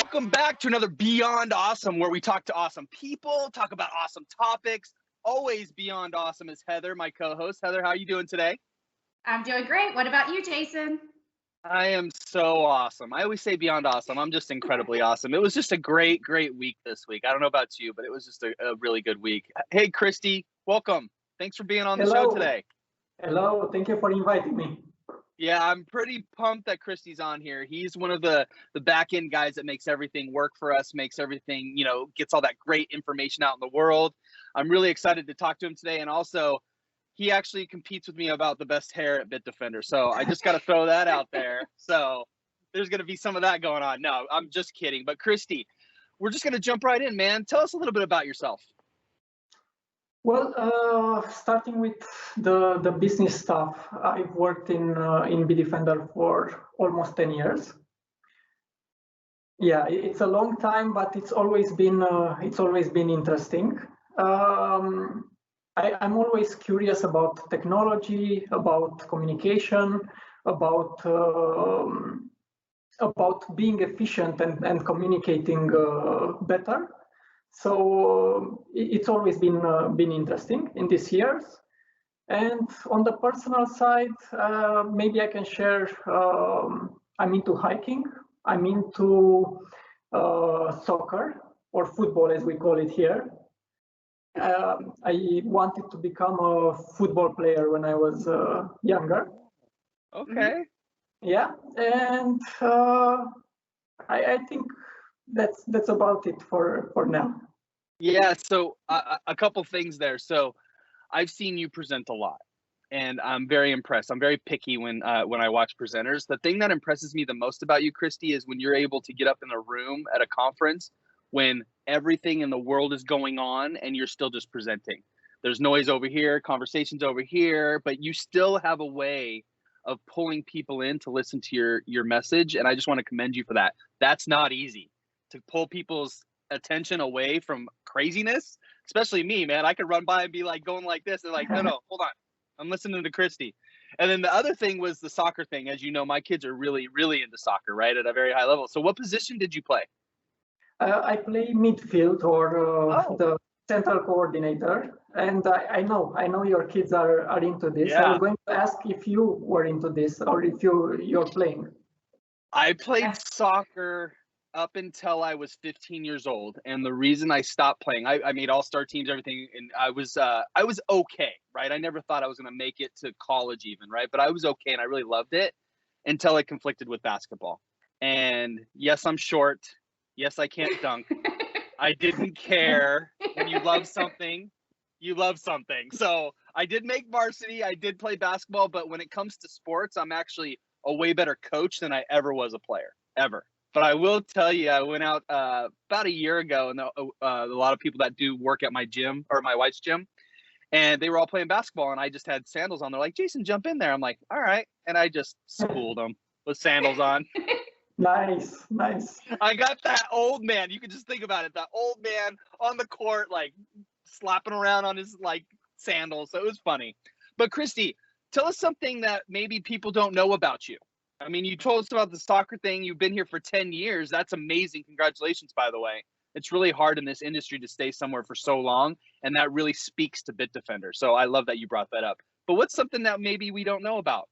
Welcome back to another Beyond Awesome, where we talk to awesome people, talk about awesome topics. Always beyond awesome is Heather, my co-host. Heather, how are you doing today? I'm doing great. What about you, Jason? I am so awesome. I always say beyond awesome. I'm just incredibly awesome. It was just a great week this week. I don't know about you, but it was just a really good week. Hey, Cristi, welcome. Thanks for being on the show today. Hello. Thank you for inviting me. Yeah, I'm pretty pumped that Cristi's on here. He's one of the back end guys that makes everything work for us, makes everything, gets all that great information out in the world. I'm really excited to talk to him today. And also, he actually competes with me about the best hair at Bitdefender. So I just got to throw that out there. So there's going to be some of that going on. No, I'm just kidding. But Cristi, we're just going to jump right in, man. Tell us a little bit about yourself. Well, starting with the business stuff, I've worked in Bitdefender for almost 10 years. Yeah, it's a long time, but it's always been interesting. I'm always curious about technology, about communication, about being efficient and communicating better. So it's always been interesting in these years. And on the personal side, maybe I can share, I'm into hiking, I'm into soccer, or football as we call it here. I wanted to become a football player when I was younger. Okay. Yeah, and I think that's about it for now. Yeah, so a couple things there. So I've seen you present a lot, and I'm very impressed. I'm very picky when I watch presenters. The thing that impresses me the most about you, Cristi, is when you're able to get up in a room at a conference when everything in the world is going on and you're still just presenting. There's noise over here, conversations over here, but you still have a way of pulling people in to listen to your message, and I just want to commend you for that. That's not easy, to pull people's attention away from craziness, especially me, man. I could run by and be like going like this and like, no, hold on, I'm listening to Cristi. And then the other thing was the soccer thing. As you know, my kids are really into soccer, right, at a very high level. So what position did you play? I play midfield, or the central coordinator, and I know your kids are into this. Yeah. I was going to ask if you were into this, or if you're playing. I played soccer up until I was 15 years old, and the reason I stopped playing, I made all-star teams, everything, and I was okay, right? I never thought I was going to make it to college even, right? But I was okay, and I really loved it until it conflicted with basketball. And yes, I'm short. Yes, I can't dunk. I didn't care. When you love something, you love something. So I did make varsity. I did play basketball, but when it comes to sports, I'm actually a way better coach than I ever was a player, ever. But I will tell you, I went out about a year ago, and a lot of people that do work at my gym, or my wife's gym, and they were all playing basketball, and I just had sandals on. They're like, Jason, jump in there. I'm like, all right. And I just schooled them with sandals on. Nice. I got that old man. You can just think about it. That old man on the court, like slapping around on his like sandals. So it was funny. But Cristi, tell us something that maybe people don't know about you. I mean, you told us about the soccer thing. You've been here for 10 years. That's amazing. Congratulations, by the way. It's really hard in this industry to stay somewhere for so long, and that really speaks to Bitdefender. So I love that you brought that up. But what's something that maybe we don't know about?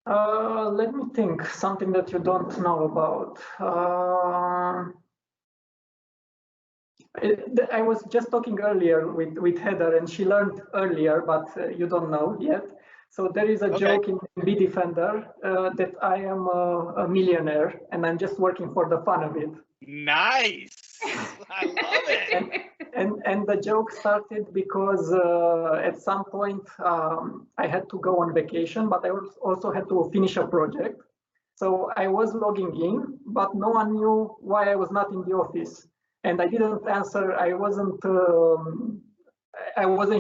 Let me think. Something that you don't know about. I was just talking earlier with Heather, and she learned earlier, but you don't know yet. So there is a joke in Bitdefender that I am a millionaire, and I'm just working for the fun of it. Nice. I love it. And the joke started because at some point I had to go on vacation, but I also had to finish a project. So I was logging in, but no one knew why I was not in the office, and I didn't answer. I wasn't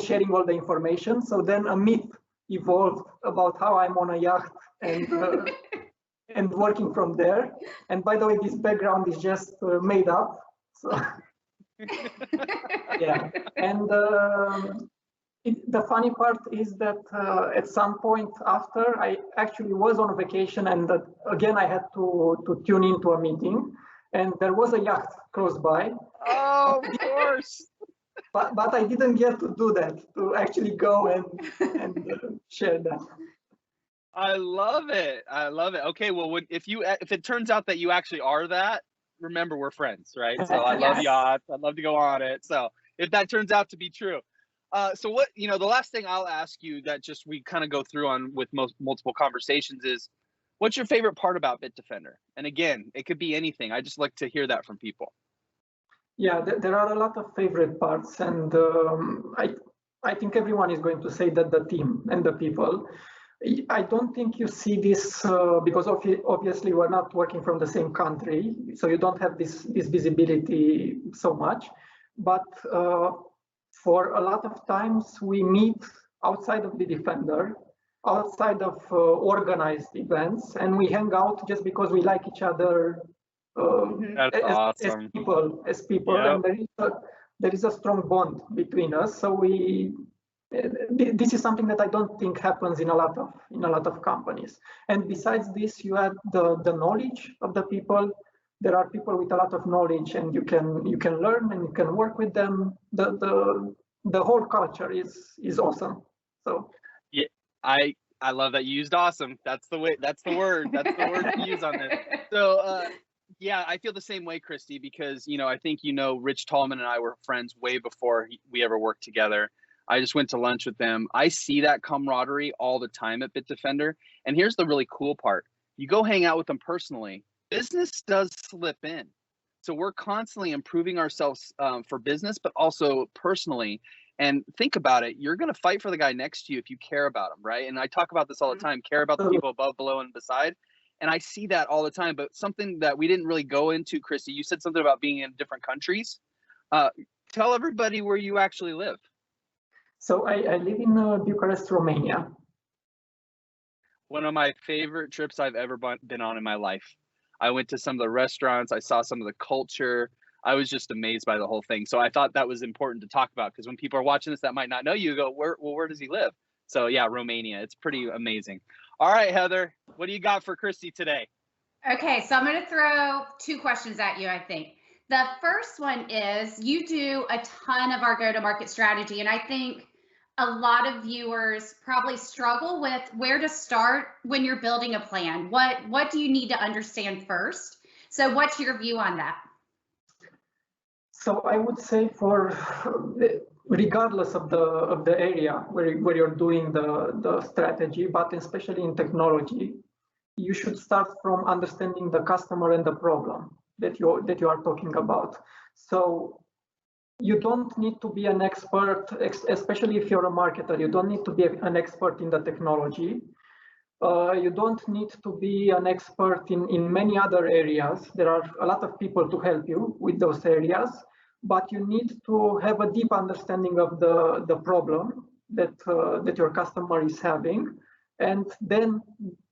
sharing all the information. So then a myth evolved about how I'm on a yacht and working from there. And by the way, this background is just made up. So yeah, and the funny part is that at some point after, I actually was on vacation, and again I had to tune into a meeting, and there was a yacht close by. Oh, of course. But I didn't get to do that, to actually go and share that. I love it. I love it. Okay, well, if it turns out that you actually are that, remember we're friends, right? So I love Yes. yachts. I'd love to go on it. So if that turns out to be true, so what the last thing I'll ask you that just we kind of go through on with multiple conversations is, what's your favorite part about Bitdefender? And again, it could be anything. I just like to hear that from people. Yeah, there are a lot of favorite parts, and I think everyone is going to say that the team and the people. I don't think you see this because obviously we're not working from the same country, so you don't have this visibility so much. But for a lot of times we meet outside of Bitdefender, outside of organized events, and we hang out just because we like each other That's awesome. as people, Yep. and there is a strong bond between us. So this is something that I don't think happens in a lot of companies. And besides this, you add the knowledge of the people. There are people with a lot of knowledge, and you can learn and you can work with them. The whole culture is awesome. So yeah, I love that you used awesome. That's the word. That's the word to use on this. So yeah, I feel the same way, Cristi, because I think Rich Tallman and I were friends way before we ever worked together. I just went to lunch with them. I see that camaraderie all the time at Bitdefender. And here's the really cool part. You go hang out with them personally, business does slip in. So we're constantly improving ourselves for business, but also personally. And think about it. You're going to fight for the guy next to you if you care about him, right? And I talk about this all the time, care about the people above, below, and beside. And I see that all the time. But something that we didn't really go into, Cristi, you said something about being in different countries. Tell everybody where you actually live. So I live in Bucharest, Romania. One of my favorite trips I've ever been on in my life. I went to some of the restaurants. I saw some of the culture. I was just amazed by the whole thing. So I thought that was important to talk about, because when people are watching this that might not know you, go, where does he live? So yeah, Romania. It's pretty amazing. All right, Heather, what do you got for Cristi today? Okay, so I'm going to throw two questions at you, I think. The first one is, you do a ton of our go-to-market strategy, and I think a lot of viewers probably struggle with where to start when you're building a plan. What do you need to understand first? So what's your view on that? So I would say, regardless of the area where you're doing the strategy, but especially in technology, you should start from understanding the customer and the problem that you are talking about. So you don't need to be an expert, especially if you're a marketer. You don't need to be an expert in the technology. You don't need to be an expert in many other areas. There are a lot of people to help you with those areas, but you need to have a deep understanding of the problem that your customer is having, and then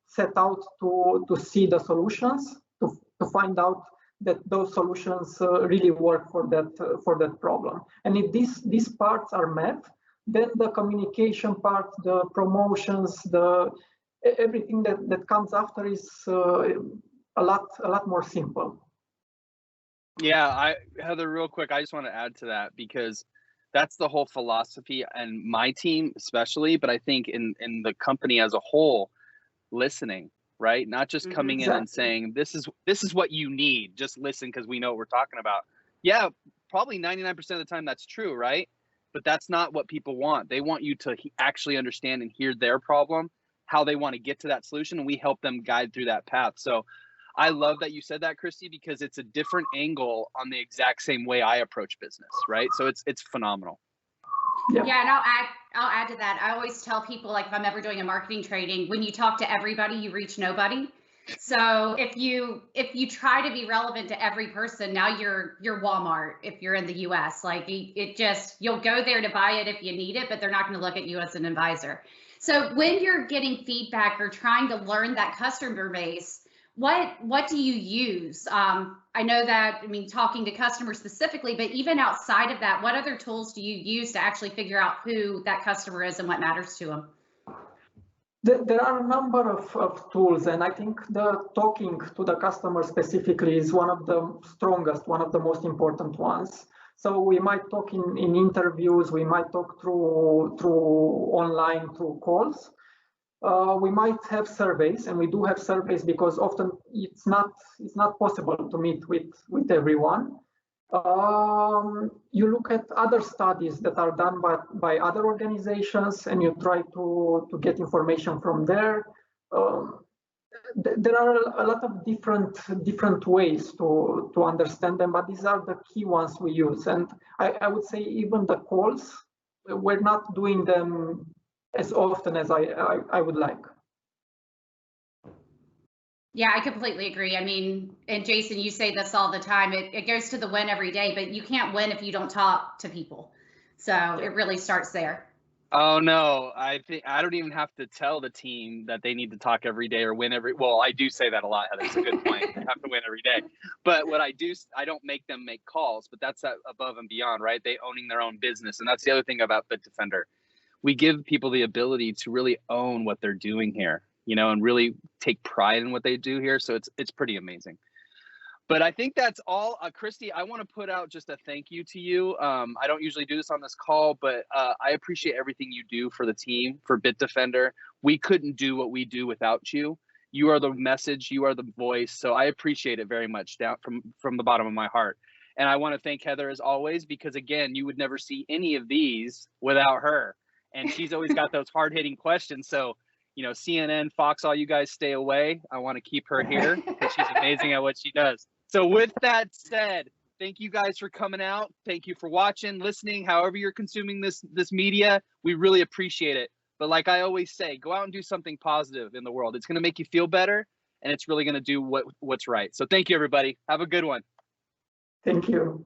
set out to see the solutions, to find out that those solutions really work for that problem. And if these parts are met, then the communication part, the promotions, everything that comes after is a lot more simple. Yeah, Heather, real quick, I just want to add to that, because that's the whole philosophy, and my team especially, but I think in the company as a whole, listening, right? Not just coming in and saying, this is what you need, just listen because we know what we're talking about. Yeah, probably 99% of the time that's true, right? But that's not what people want. They want you to actually understand and hear their problem, how they want to get to that solution, and we help them guide through that path. So I love that you said that, Cristi, because it's a different angle on the exact same way I approach business, right? So it's phenomenal. Yeah, and I'll add to that. I always tell people, like, if I'm ever doing a marketing training, when you talk to everybody, you reach nobody. So if you try to be relevant to every person, now you're Walmart if you're in the US. Like, you'll go there to buy it if you need it, but they're not going to look at you as an advisor. So when you're getting feedback or trying to learn that customer base, what do you use? I know that, talking to customers specifically, but even outside of that, what other tools do you use to actually figure out who that customer is and what matters to them? There are a number of tools, and I think the talking to the customer specifically is one of the strongest, one of the most important ones. So we might talk in interviews, we might talk through online, through calls. We might have surveys, and we do have surveys because often it's not possible to meet with everyone. You look at other studies that are done by other organizations, and you try to get information from there. There are a lot of different ways to understand them, but these are the key ones we use. And I would say even the calls, we're not doing them as often as I would like. Yeah, I completely agree. I mean, and Jason, you say this all the time. It goes to the win every day, but you can't win if you don't talk to people. So it really starts there. Oh no, I think I don't even have to tell the team that they need to talk every day or win every. Well, I do say that a lot, Heather. It's a good point. They have to win every day. But what I do, I don't make them make calls, but that's above and beyond, right? They owning their own business, and that's the other thing about Bitdefender. We give people the ability to really own what they're doing here, you know, and really take pride in what they do here. So it's pretty amazing. But I think that's all. Cristi, I want to put out just a thank you to you. I don't usually do this on this call, but I appreciate everything you do for the team, for Bitdefender. We couldn't do what we do without you. You are the message, you are the voice. So I appreciate it very much down from the bottom of my heart. And I want to thank Heather as always, because again, you would never see any of these without her. And she's always got those hard-hitting questions. So, you know, CNN, Fox, all you guys stay away. I want to keep her here because she's amazing at what she does. So with that said, thank you guys for coming out. Thank you for watching, listening, however you're consuming this media. We really appreciate it. But like I always say, go out and do something positive in the world. It's going to make you feel better, and it's really going to do what's right. So thank you, everybody. Have a good one. Thank you.